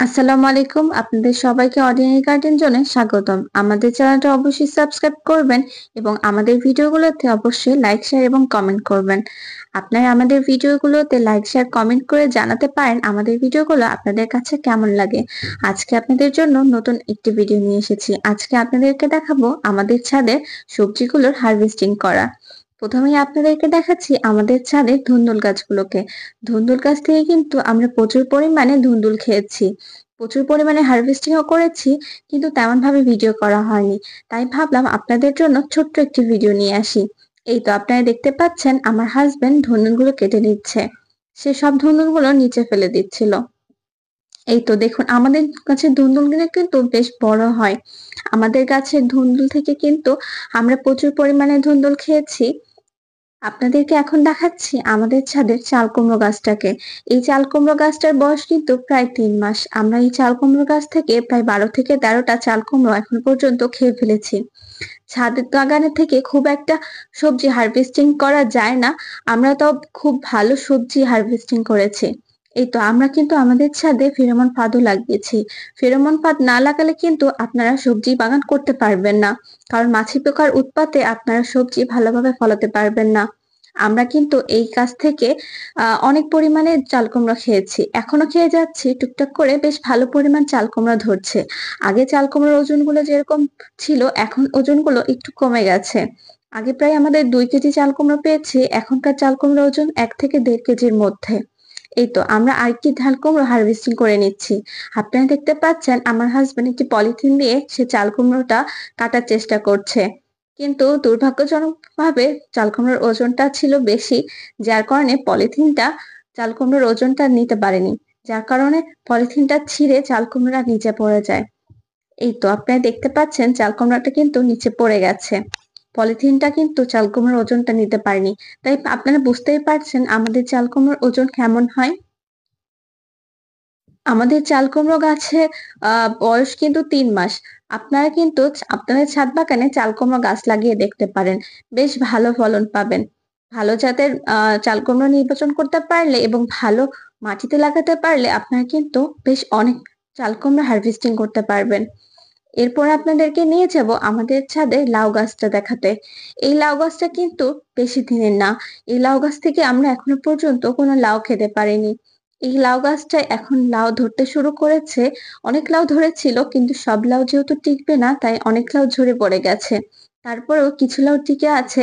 আসসালামু আলাইকুম। আপনাদের সবাইকে অর্ডিনারি গার্ডেন জোনে স্বাগতম। আমাদের চ্যানেলটা অবশ্যই সাবস্ক্রাইব করবেন এবং আমাদের ভিডিওগুলোতে অবশ্যই লাইক, শেয়ার এবং কমেন্ট করবেন। আপনারা আমাদের ভিডিওগুলোতে লাইক, শেয়ার, কমেন্ট করে জানাতে পারেন আমাদের ভিডিওগুলো আপনাদের কাছে কেমন লাগে। আজকে আপনাদের জন্য নতুন একটি ভিডিও নিয়ে এসেছি। আজকে আপনাদেরকে দেখাবো আমাদের ছাদে সবজিগুলোর হারভেস্টিং করা। প্রথমেই আপনাদেরকে দেখাচ্ছি আমাদের ছাদের ধুন্দুল গাছগুলোকে। ধুন্দুল গাছ থেকে কিন্তু আমরা প্রচুর পরিমাণে ধুন্দুল খেয়েছি। প্রচুর পরিমাণে হারভেস্টিংও করেছি, কিন্তু তেমন ভাবে ভিডিও করা হয়নি। তাই ভাবলাম আপনাদের জন্য ছোট্ট একটি ভিডিও নিয়ে আসি। এই তো আপনারা দেখতে পাচ্ছেন আমার হাজবেন্ড ধুন্দুলগুলো কেটে নিচ্ছে। সে সব ধুন্দুলগুলো নিচে ফেলে দিচ্ছিল। এই তো দেখুন আমাদের গাছের ধুন্দুলগুলো কিন্তু বেশ বড় হয়। আমাদের গাছের ধুন্দুল থেকে কিন্তু আমরা প্রচুর পরিমাণে ধুন্দুল খেয়েছি। আপনাদেরকে এখন দেখাচ্ছি আমাদের ছাদের চাল কুমড়ো গাছটাকে। এই চাল কুমড়ো গাছটার বয়স কিন্তু প্রায় 3 মাস। আমরা এই চাল কুমড়ো গাছ থেকে প্রায় 12 থেকে 13টা চাল কুমড়ো এখন পর্যন্ত খেয়ে ফেলেছি। ছাদের বাগানে থেকে খুব একটা সবজি হারভেস্টিং করা যায় না। আমরা তো খুব ভালো সবজি হারভেস্টিং করেছি। এই তো আমরা কিন্তু আমাদের ছাদে ফেরোমন ফাঁদও লাগিয়েছি। ফেরোমন ফাঁদ না লাগালে কিন্তু আপনারা সবজি বাগান করতে পারবেন না, কারণ মাছি পোকার উৎপাতে আপনারা সবজি ভালোভাবে ফলাতে পারবেন না। আমরা কিন্তু এই গাছ থেকে অনেক পরিমাণে চাল কুমড়া খেয়েছি, এখনো খেয়ে যাচ্ছি। টুকটাক করে বেশ ভালো পরিমাণ চাল কুমড়া ধরছে। আগে চাল কুমড়ার ওজনগুলো যেরকম ছিল, এখন ওজনগুলো একটু কমে গেছে। আগে প্রায় আমাদের 2 কেজি চাল কুমড়া পেয়েছি, এখনকার চাল কুমড়ার ওজন 1 থেকে 1.5 কেজির মধ্যে। এই তো আমরা আরেকটি চাল কুমড়ো হারভেস্টিং করে নিচ্ছি। আপনারা দেখতে পাচ্ছেন আমার হাজবেন্ড একটি পলিথিন দিয়ে সে চাল কুমড়োটা কাটার চেষ্টা করছে, কিন্তু দুর্ভাগ্যজনকভাবে চাল কুমড়োর ওজনটা ছিল বেশি, যার কারণে পলিথিনটা চাল কুমড়োর ওজনটা নিতে পারেনি। যার কারণে পলিথিনটা ছিঁড়ে চাল কুমড়োটা নিচে পড়ে যায়। এই তো আপনারা দেখতে পাচ্ছেন চাল কুমড়াটা কিন্তু নিচে পড়ে গেছে। পলিথিনটা কিন্তু চাল কুমড়োর ওজনটা নিতে পারেনি। তাই আপনারা বুঝতেই পারছেন আমাদের চাল কুমড়োর ওজন কেমন হয়। আমাদের চাল কুমড়ো গাছের বয়স কিন্তু 3 মাস। আপনারা কিন্তু আপনাদের ছাদ বাগানে চাল কুমড়ো গাছ লাগিয়ে দেখতে পারেন। বেশ ভালো ফলন পাবেন। ভালো জাতের চাল কুমড়ো নির্বাচন করতে পারলে এবং ভালো মাটিতে লাগাতে পারলে আপনারা কিন্তু বেশ অনেক চাল কুমড়ো হারভেস্টিং করতে পারবেন। এরপর আপনাদেরকে নিয়ে যাব আমাদের ছাদে লাউ গাছটা দেখাতে। এই লাউ গাছটা কিন্তু বেশি দিনের না। এই লাউ গাছ থেকে আমরা এখনো পর্যন্ত কোনো লাউ খেতে পারিনি। এই লাউ গাছটায় এখন লাউ ধরতে শুরু করেছে। অনেক লাউ ধরেছিল, কিন্তু সব লাউ যেহেতু টিকবে না, তাই অনেক লাউ ঝরে পড়ে গেছে। তারপরেও কিছু লাউ টিকে আছে।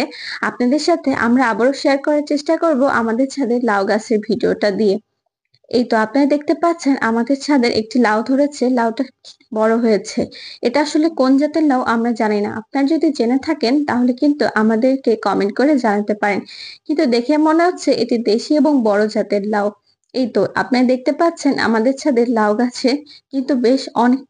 আপনাদের সাথে আমরা আবারও শেয়ার করার চেষ্টা করব আমাদের ছাদের লাউ গাছের ভিডিওটা দিয়ে। এই তো আপনারা দেখতে পাচ্ছেন আমাদের ছাদের একটি লাউ ধরেছে। লাউটা বড় হয়েছে। এটা আসলে কোন জাতের লাউ আমরা জানি না। আপনারা যদি জেনে থাকেন তাহলে কিন্তু আমাদেরকে কমেন্ট করে জানাতে পারেন। কিন্তু দেখে মনে হচ্ছে এটি দেশি এবং বড় জাতের লাউ। এই তো আপনারা দেখতে পাচ্ছেন আমাদের ছাদের লাউ গাছে কিন্তু বেশ অনেকটা